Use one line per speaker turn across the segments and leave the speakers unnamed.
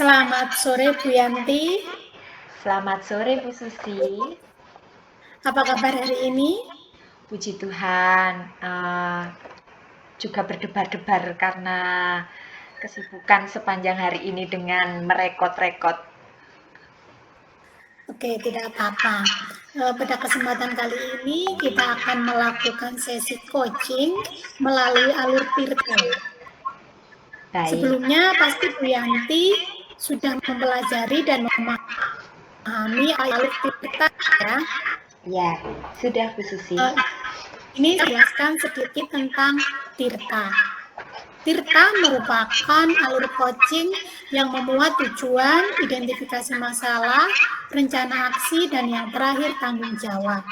Selamat sore Bu Yanti.
Selamat sore Bu Susi.
Apa kabar hari ini?
Puji Tuhan, juga berdebar-debar karena kesibukan sepanjang hari ini dengan merekod-rekod.
Oke, tidak apa-apa. Pada kesempatan kali ini kita akan melakukan sesi coaching melalui alur Tirta.
Baik,
Sebelumnya pasti Bu Yanti sudah mempelajari dan memahami alur Tirta ya.
ya, sudah Bu Susi.
Ini jelaskan sedikit tentang Tirta. Tirta merupakan alur coaching yang memuat tujuan, identifikasi masalah, rencana aksi, dan yang terakhir tanggung jawab.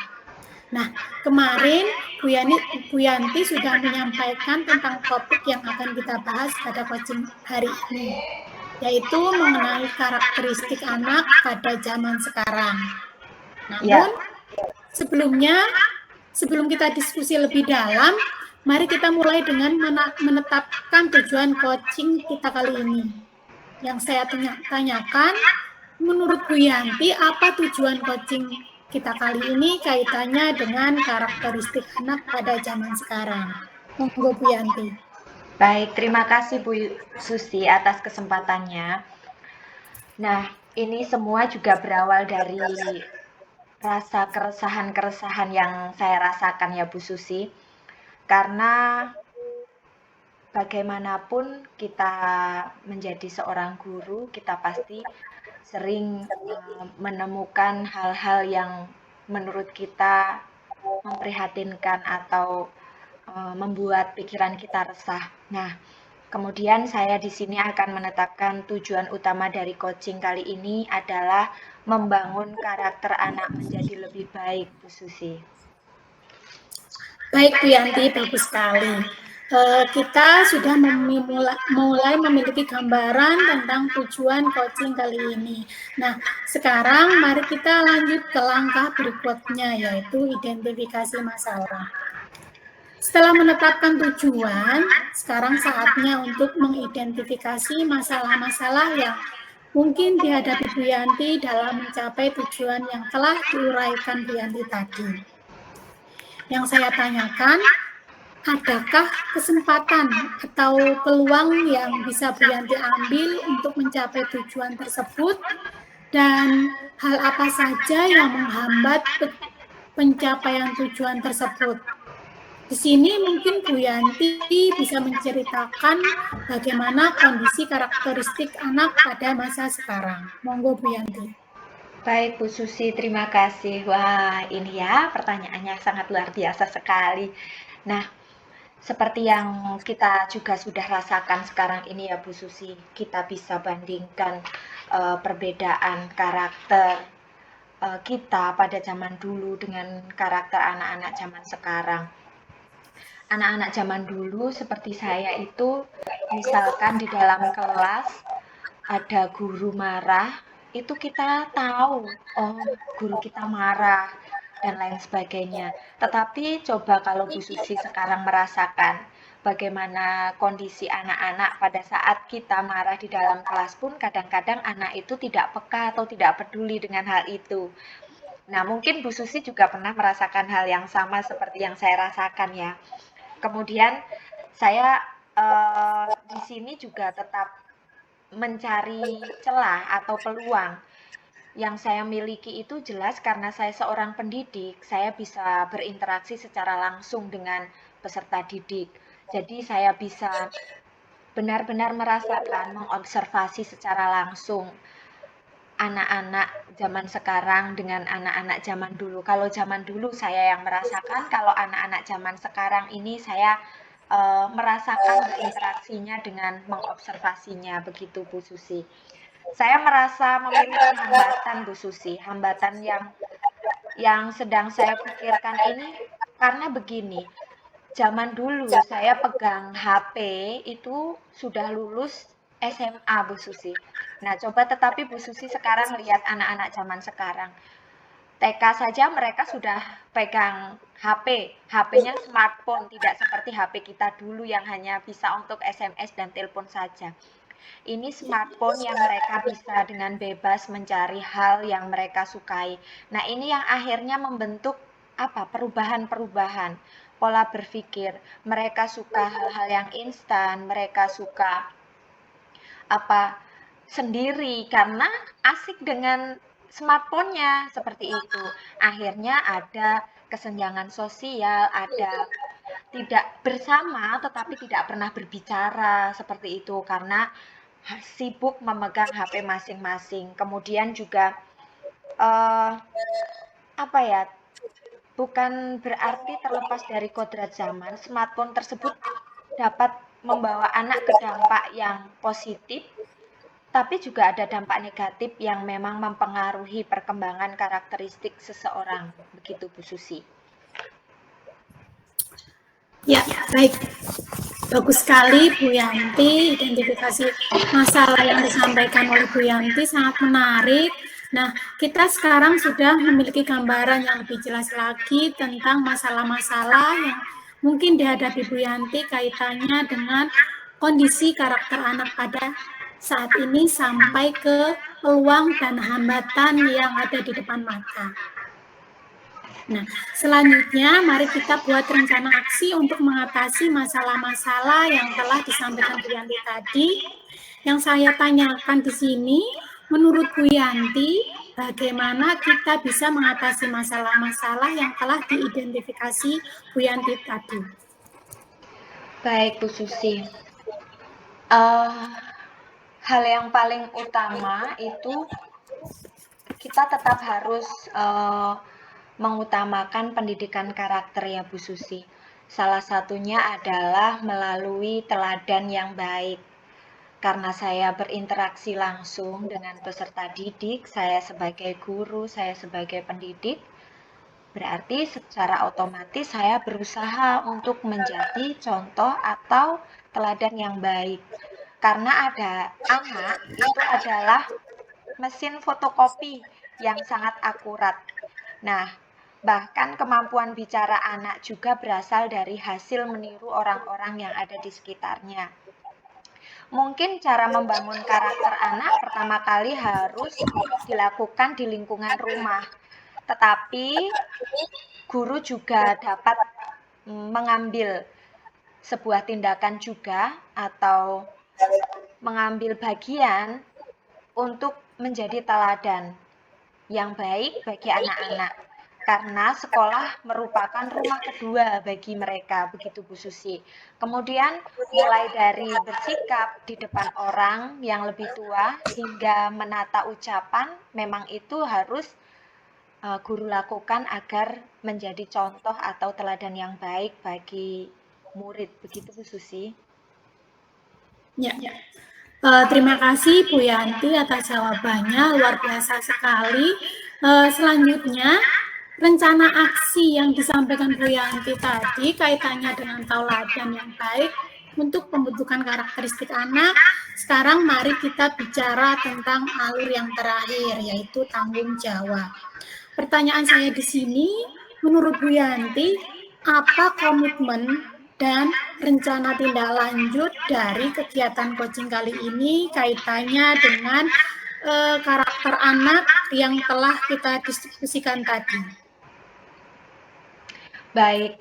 Nah, kemarin Bu Yanti sudah menyampaikan tentang topik yang akan kita bahas pada coaching hari ini, yaitu mengenai karakteristik anak pada zaman sekarang.
Ya,
Namun, sebelum kita diskusi lebih dalam, mari kita mulai dengan menetapkan tujuan coaching kita kali ini. Yang saya tanyakan, menurut Bu Yanti, apa tujuan coaching kita kali ini kaitannya dengan karakteristik anak pada zaman sekarang? Monggo Bu Yanti.
baik. Terima kasih Bu Susi atas kesempatannya. Nah, ini semua juga berawal dari rasa keresahan-keresahan yang saya rasakan ya Bu Susi. Karena bagaimanapun kita menjadi seorang guru, kita pasti sering menemukan hal-hal yang menurut kita memprihatinkan atau membuat pikiran kita resah. Nah, kemudian saya di sini akan menetapkan tujuan utama dari coaching kali ini adalah membangun karakter anak menjadi lebih baik, Bu Susi.
Baik Bu Yanti, bagus sekali. Kita sudah mulai memiliki gambaran tentang tujuan coaching kali ini. Nah, sekarang mari kita lanjut ke langkah berikutnya, yaitu identifikasi masalah. Setelah menetapkan tujuan, sekarang saatnya untuk mengidentifikasi masalah-masalah yang mungkin dihadapi Bu Yanti dalam mencapai tujuan yang telah diuraikan Bu Yanti tadi. Yang saya tanyakan, adakah kesempatan atau peluang yang bisa Bu Yanti ambil untuk mencapai tujuan tersebut, dan hal apa saja yang menghambat pencapaian tujuan tersebut? Di sini mungkin Bu Yanti bisa menceritakan bagaimana kondisi karakteristik anak pada masa sekarang. Monggo Bu Yanti.
Baik Bu Susi, terima kasih. Wah, ini ya pertanyaannya sangat luar biasa sekali. Nah, seperti yang kita juga sudah rasakan sekarang ini ya Bu Susi, kita bisa bandingkan perbedaan karakter kita pada zaman dulu dengan karakter anak-anak zaman sekarang. Anak-anak zaman dulu seperti saya itu, misalkan di dalam kelas ada guru marah, itu kita tahu, oh guru kita marah dan lain sebagainya. Tetapi coba kalau Bu Susi sekarang merasakan bagaimana kondisi anak-anak pada saat kita marah di dalam kelas pun kadang-kadang anak itu tidak peka atau tidak peduli dengan hal itu. Nah, mungkin Bu Susi juga pernah merasakan hal yang sama seperti yang saya rasakan ya. Kemudian saya di sini juga tetap mencari celah atau peluang. Yang saya miliki itu jelas karena saya seorang pendidik, saya bisa berinteraksi secara langsung dengan peserta didik. Jadi saya bisa benar-benar merasakan, mengobservasi secara langsung anak-anak zaman sekarang dengan anak-anak zaman dulu. Kalau zaman dulu saya yang merasakan, kalau anak-anak zaman sekarang ini saya merasakan berinteraksinya dengan mengobservasinya, begitu Bu Susi. Saya merasa memiliki hambatan Bu Susi, hambatan yang sedang saya pikirkan ini karena begini. Zaman dulu saya pegang HP itu sudah lulus SMA Bu Susi. Nah, coba tetapi Bu Susi sekarang lihat anak-anak zaman sekarang. TK saja mereka sudah pegang HP, HP-nya smartphone, tidak seperti HP kita dulu yang hanya bisa untuk SMS dan telepon saja. Ini smartphone yang mereka bisa dengan bebas mencari hal yang mereka sukai. Nah, ini yang akhirnya membentuk perubahan-perubahan pola berpikir. Mereka suka hal-hal yang instan, mereka suka sendiri karena asik dengan smartphone-nya seperti itu. Akhirnya ada kesenjangan sosial, ada tidak bersama tetapi tidak pernah berbicara seperti itu karena sibuk memegang HP masing-masing. Kemudian juga eh, apa ya? Bukan berarti terlepas dari kodrat zaman, smartphone tersebut dapat membawa anak ke dampak yang positif, tapi juga ada dampak negatif yang memang mempengaruhi perkembangan karakteristik seseorang. Begitu Bu Susi.
Ya, baik. Bagus sekali Bu Yanti, identifikasi masalah yang disampaikan oleh Bu Yanti sangat menarik. Nah, kita sekarang sudah memiliki gambaran yang lebih jelas lagi tentang masalah-masalah yang mungkin dihadapi Bu Yanti kaitannya dengan kondisi karakter anak pada saat ini sampai ke peluang dan hambatan yang ada di depan mata. Nah, selanjutnya mari kita buat rencana aksi untuk mengatasi masalah-masalah yang telah disampaikan Bu Yanti tadi. Yang saya tanyakan di sini, menurut Bu Yanti, bagaimana kita bisa mengatasi masalah-masalah yang telah diidentifikasi Bu Yanti tadi?
Baik Bu Susi, hal yang paling utama itu kita tetap harus mengutamakan pendidikan karakter ya Bu Susi. Salah satunya adalah melalui teladan yang baik. Karena saya berinteraksi langsung dengan peserta didik, saya sebagai guru, saya sebagai pendidik, berarti secara otomatis saya berusaha untuk menjadi contoh atau teladan yang baik. Karena ada anak itu adalah mesin fotokopi yang sangat akurat. Nah, bahkan kemampuan bicara anak juga berasal dari hasil meniru orang-orang yang ada di sekitarnya. Mungkin cara membangun karakter anak pertama kali harus dilakukan di lingkungan rumah. Tetapi guru juga dapat mengambil sebuah tindakan juga atau mengambil bagian untuk menjadi teladan yang baik bagi anak-anak. Karena sekolah merupakan rumah kedua bagi mereka, begitu Bu Susi. Kemudian mulai dari bersikap di depan orang yang lebih tua hingga menata ucapan, memang itu harus guru lakukan agar menjadi contoh atau teladan yang baik bagi murid, begitu Bu Susi.
Ya, terima kasih Bu Yanti atas jawabannya, luar biasa sekali. Selanjutnya, rencana aksi yang disampaikan Bu Yanti tadi kaitannya dengan tauladan yang baik untuk pembentukan karakteristik anak. Sekarang mari kita bicara tentang alur yang terakhir, yaitu tanggung jawab. Pertanyaan saya di sini, menurut Bu Yanti, apa komitmen dan rencana tindak lanjut dari kegiatan coaching kali ini kaitannya dengan karakter anak yang telah kita diskusikan tadi?
Baik,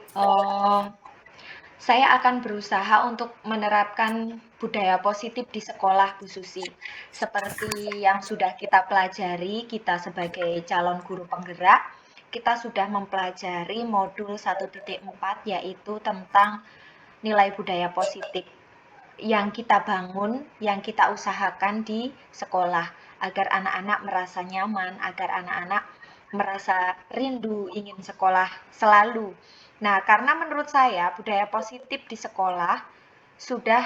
saya akan berusaha untuk menerapkan budaya positif di sekolah, Bu Susi. Seperti yang sudah kita pelajari, kita sebagai calon guru penggerak, kita sudah mempelajari modul 1.4 yaitu tentang nilai budaya positif yang kita bangun, yang kita usahakan di sekolah agar anak-anak merasa nyaman, agar anak-anak merasa rindu ingin sekolah selalu. Nah, karena menurut saya budaya positif di sekolah sudah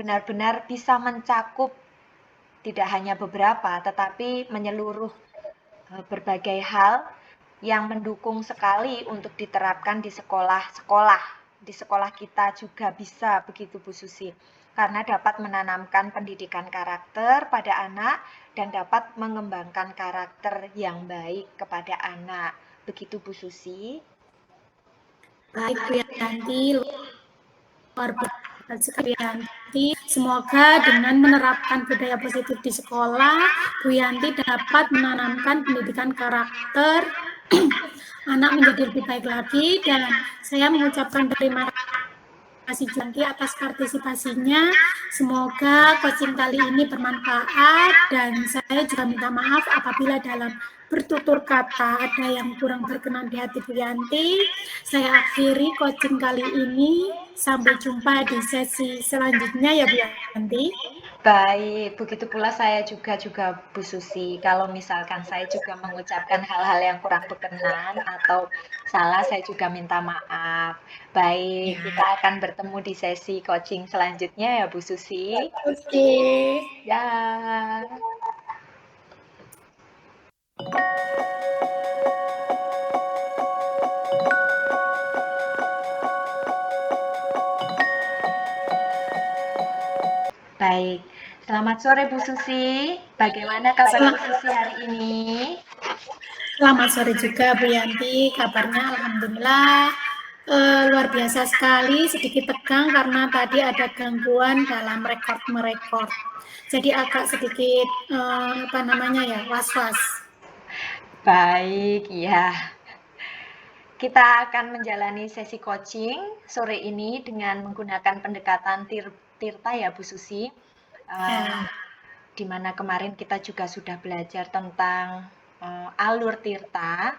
benar-benar bisa mencakup tidak hanya beberapa, tetapi menyeluruh berbagai hal yang mendukung sekali untuk diterapkan di sekolah-sekolah. Di sekolah kita juga bisa begitu Bu Susi. Karena dapat menanamkan pendidikan karakter pada anak dan dapat mengembangkan karakter yang baik kepada anak. Begitu Bu Susi.
Baik Bu Yanti, luar sekali Yanti. Semoga dengan menerapkan budaya positif di sekolah, Bu Yanti dapat menanamkan pendidikan karakter anak menjadi lebih baik lagi, dan saya mengucapkan terima kasih Yanti atas partisipasinya. Semoga coaching kali ini bermanfaat, dan saya juga minta maaf apabila dalam bertutur kata ada yang kurang berkenan di hati Bu Yanti. Saya akhiri coaching kali ini. Sampai jumpa di sesi selanjutnya ya Bu Yanti.
Baik, begitu pula saya juga Bu Susi. Kalau misalkan saya juga mengucapkan hal-hal yang kurang berkenan atau salah, saya juga minta maaf. Baik, kita akan bertemu di sesi coaching selanjutnya ya Bu Susi.
Oke.
Ya. Baik, selamat sore Bu Susi. Bagaimana kabar Bu Susi hari ini?
Selamat sore juga Bu Yanti. Kabarnya alhamdulillah luar biasa sekali. Sedikit tegang karena tadi ada gangguan dalam merekord. Jadi agak sedikit was-was.
Baik, ya. Kita akan menjalani sesi coaching sore ini dengan menggunakan pendekatan Tirta ya Bu Susi. Di mana kemarin kita juga sudah belajar tentang alur Tirta.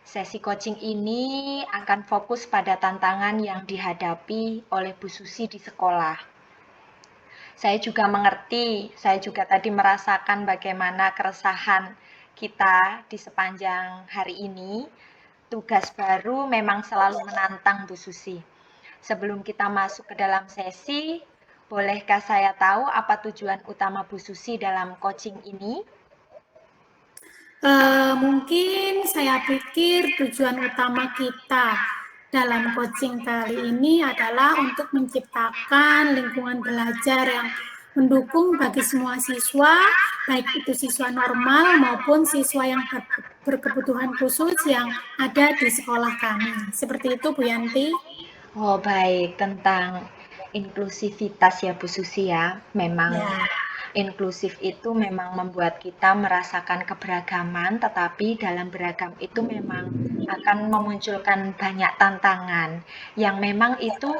Sesi coaching ini akan fokus pada tantangan yang dihadapi oleh Bu Susi di sekolah. Saya juga mengerti, saya juga tadi merasakan bagaimana keresahan kita di sepanjang hari ini. Tugas baru memang selalu menantang Bu Susi. Sebelum kita masuk ke dalam sesi, bolehkah saya tahu apa tujuan utama Bu Susi dalam coaching ini?
Mungkin saya pikir tujuan utama kita dalam coaching kali ini adalah untuk menciptakan lingkungan belajar yang mendukung bagi semua siswa, baik itu siswa normal maupun siswa yang berkebutuhan khusus yang ada di sekolah kami. Seperti itu Bu Yanti.
Oh baik, tentang inklusivitas ya Bu Susi ya. Memang inklusif itu memang membuat kita merasakan keberagaman, tetapi dalam beragam itu memang akan memunculkan banyak tantangan yang memang itu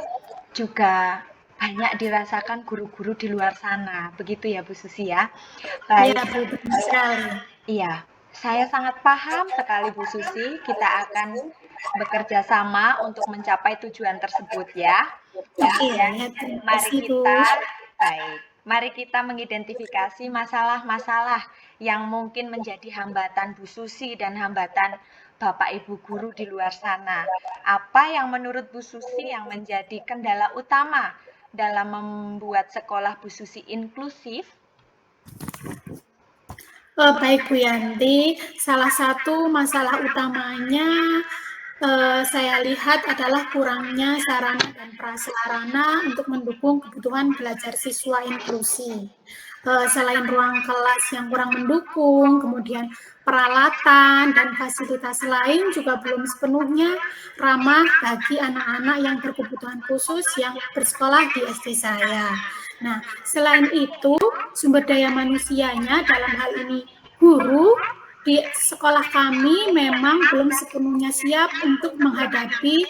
juga banyak dirasakan guru-guru di luar sana. Begitu ya Bu Susi ya. Baik.
Iya, Bu, benar sekali.
Iya, saya sangat paham sekali Bu Susi. Kita akan bekerja sama untuk mencapai tujuan tersebut ya. Kemudian mari kita mengidentifikasi masalah-masalah yang mungkin menjadi hambatan Bu Susi dan hambatan Bapak Ibu guru di luar sana. Apa yang menurut Bu Susi yang menjadi kendala utama dalam membuat sekolah Bu Susi inklusif?
Baik Bu Yanti, salah satu masalah utamanya saya lihat adalah kurangnya sarana dan prasarana untuk mendukung kebutuhan belajar siswa inklusi. Selain ruang kelas yang kurang mendukung, kemudian peralatan dan fasilitas lain juga belum sepenuhnya ramah bagi anak-anak yang berkebutuhan khusus yang bersekolah di SD saya. Nah, selain itu, sumber daya manusianya dalam hal ini guru di sekolah kami memang belum sepenuhnya siap untuk menghadapi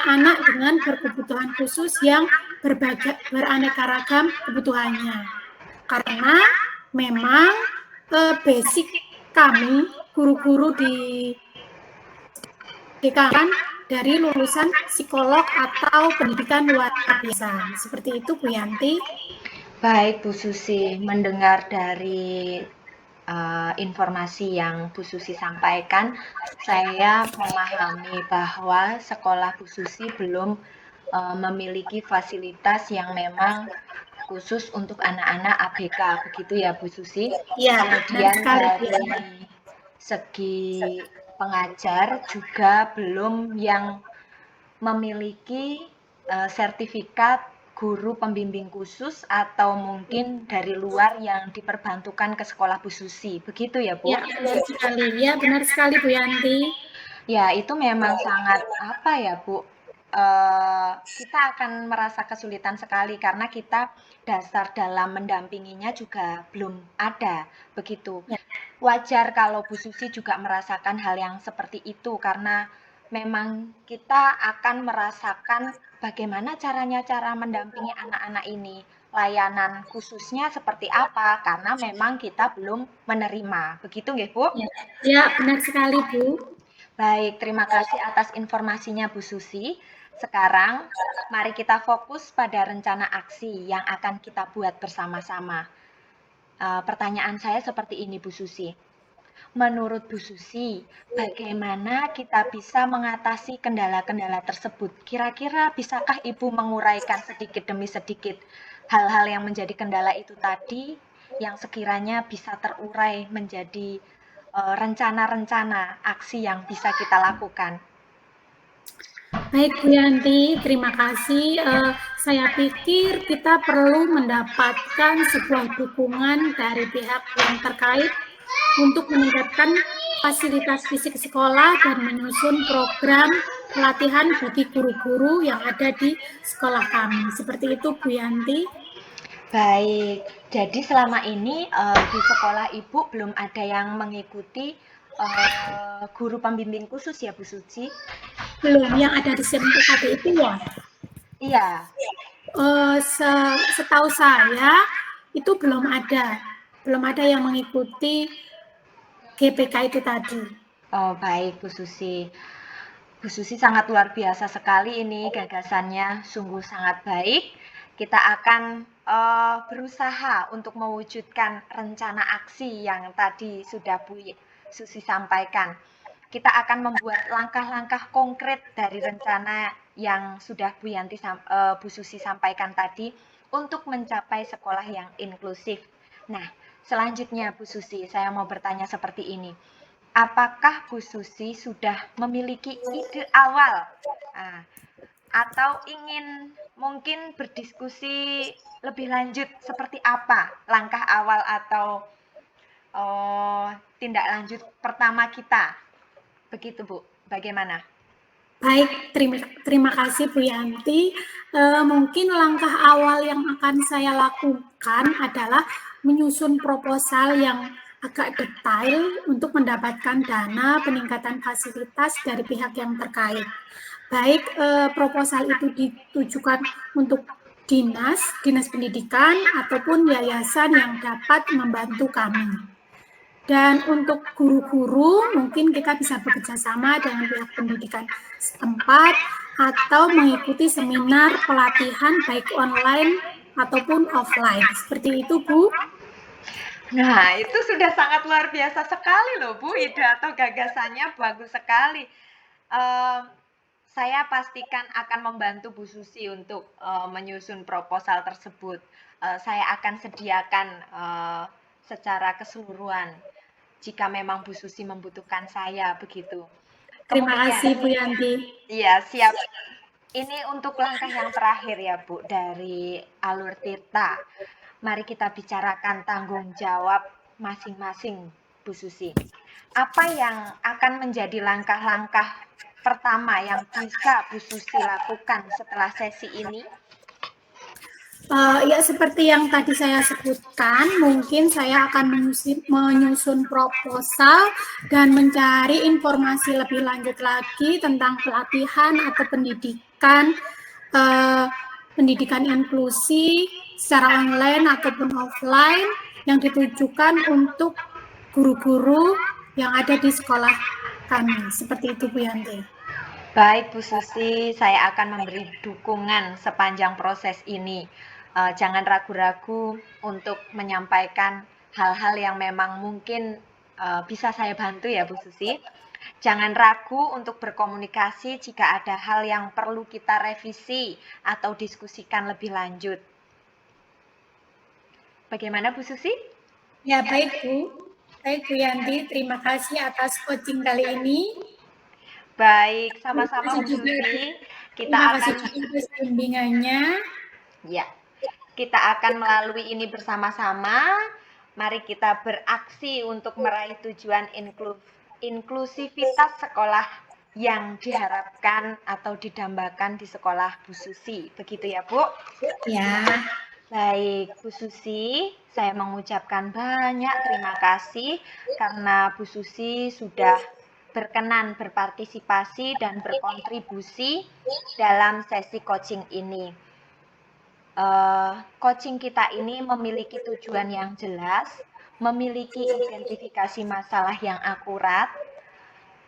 anak dengan berkebutuhan khusus yang beraneka ragam kebutuhannya. Karena memang basic kami guru-guru di DKN dari lulusan psikolog atau pendidikan luar biasa. Seperti itu Bu Yanti.
Baik Bu Susi, mendengar dari informasi yang Bu Susi sampaikan, saya memahami bahwa sekolah Bu Susi belum memiliki fasilitas yang memang khusus untuk anak-anak ABK, begitu ya Bu Susi?
Ya,
kemudian dari segi pengajar juga belum yang memiliki sertifikat guru pembimbing khusus atau mungkin dari luar yang diperbantukan ke sekolah Bu Susi. Begitu ya, Bu?
Ya, benar sekali. Ya, benar sekali Bu Yanti.
Ya, itu memang sangat apa ya, Bu? kita akan merasa kesulitan sekali karena kita dasar dalam mendampinginya juga belum ada, begitu.
Ya,
Wajar kalau Bu Susi juga merasakan hal yang seperti itu karena memang kita akan merasakan bagaimana cara mendampingi anak-anak ini. Layanan khususnya seperti apa karena memang kita belum menerima. Begitu nggih, Bu?
ya, ya, benar sekali, Bu.
Baik, terima kasih atas informasinya Bu Susi. Sekarang, mari kita fokus pada rencana aksi yang akan kita buat bersama-sama. Pertanyaan saya seperti ini Bu Susi. Menurut Bu Susi, bagaimana kita bisa mengatasi kendala-kendala tersebut? Kira-kira bisakah Ibu menguraikan sedikit demi sedikit hal-hal yang menjadi kendala itu tadi yang sekiranya bisa terurai menjadi rencana-rencana aksi yang bisa kita lakukan?
Baik, Bu Yanti, terima kasih. Saya pikir kita perlu mendapatkan sebuah dukungan dari pihak yang terkait untuk meningkatkan fasilitas fisik sekolah dan menyusun program pelatihan bagi guru-guru yang ada di sekolah kami. Seperti itu, Bu Yanti.
Baik, jadi selama ini di sekolah Ibu belum ada yang mengikuti guru pembimbing khusus ya Bu Suci?
Belum, yang ada di SMPKD itu ya.
Iya.
Setahu saya itu belum ada yang mengikuti GPK itu tadi.
Oh, baik Bu Susi. Bu Susi sangat luar biasa sekali ini gagasannya, sungguh sangat baik. Kita akan berusaha untuk mewujudkan rencana aksi yang tadi sudah Bu Susi sampaikan. Kita akan membuat langkah-langkah konkret dari rencana yang sudah Bu Susi sampaikan tadi untuk mencapai sekolah yang inklusif. Nah, selanjutnya Bu Susi, saya mau bertanya seperti ini. Apakah Bu Susi sudah memiliki ide awal nah, atau ingin mungkin berdiskusi lebih lanjut seperti apa langkah awal atau tindak lanjut pertama kita? Begitu Bu, bagaimana?
Baik, terima kasih Bu Yanti. Mungkin langkah awal yang akan saya lakukan adalah menyusun proposal yang agak detail untuk mendapatkan dana peningkatan fasilitas dari pihak yang terkait. Baik proposal itu ditujukan untuk dinas pendidikan ataupun yayasan yang dapat membantu kami. Dan untuk guru-guru, mungkin kita bisa bekerja sama dengan pihak pendidikan setempat atau mengikuti seminar pelatihan baik online ataupun offline. Seperti itu, Bu.
Nah, itu sudah sangat luar biasa sekali loh, Bu. Ide atau gagasannya bagus sekali. Uh, saya pastikan akan membantu Bu Susi untuk menyusun proposal tersebut. Saya akan sediakan secara keseluruhan jika memang Bu Susi membutuhkan saya begitu.
Terima
Kemudian,
kasih Bu Yanti.
iya siap. Ini untuk langkah yang terakhir ya Bu dari Alur Tirta. Mari kita bicarakan tanggung jawab masing-masing Bu Susi. Apa yang akan menjadi langkah-langkah pertama yang bisa Bu Susi lakukan setelah sesi ini?
Ya seperti yang tadi saya sebutkan, mungkin saya akan menyusun proposal dan mencari informasi lebih lanjut lagi tentang pelatihan atau pendidikan inklusi secara online ataupun offline yang ditujukan untuk guru-guru yang ada di sekolah kami. Seperti itu Bu Yanti.
Baik Bu Susi, saya akan memberi dukungan sepanjang proses ini. Jangan ragu-ragu untuk menyampaikan hal-hal yang memang mungkin bisa saya bantu ya Bu Susi. Jangan ragu untuk berkomunikasi jika ada hal yang perlu kita revisi atau diskusikan lebih lanjut. Bagaimana Bu Susi?
Ya baik Bu. Baik Bu Yanti, terima kasih atas coaching kali ini.
Baik, sama-sama Bu Susi.
Terima kasih juga atas bimbingannya.
Ya, kita akan melalui ini bersama-sama. Mari kita beraksi untuk meraih tujuan inklusivitas sekolah yang diharapkan atau didambakan di sekolah Bu Susi. Begitu ya, Bu?
Ya,
Baik, Bu Susi, saya mengucapkan banyak terima kasih karena Bu Susi sudah berkenan berpartisipasi dan berkontribusi dalam sesi coaching ini. Coaching kita ini memiliki tujuan yang jelas, memiliki identifikasi masalah yang akurat,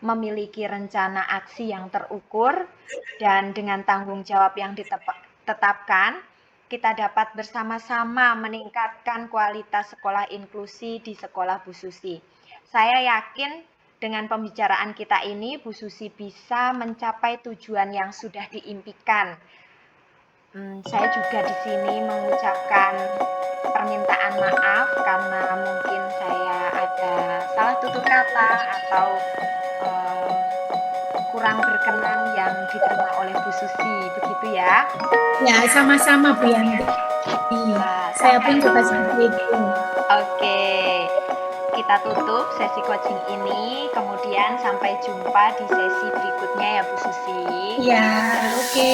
memiliki rencana aksi yang terukur, dan dengan tanggung jawab yang ditetapkan, kita dapat bersama-sama meningkatkan kualitas sekolah inklusi di sekolah Bu Susi. Saya yakin dengan pembicaraan kita ini, Bu Susi bisa mencapai tujuan yang sudah diimpikan. Saya juga di sini mengucapkan permintaan maaf karena mungkin saya ada salah tutur kata atau uh, kurang berkenan yang diterima oleh Bu Susi, begitu ya.
ya sama-sama Bu Yanti. Saya pun juga seperti itu.
Oke, kita tutup sesi coaching ini, kemudian sampai jumpa di sesi berikutnya ya Bu Susi.
Ya, oke.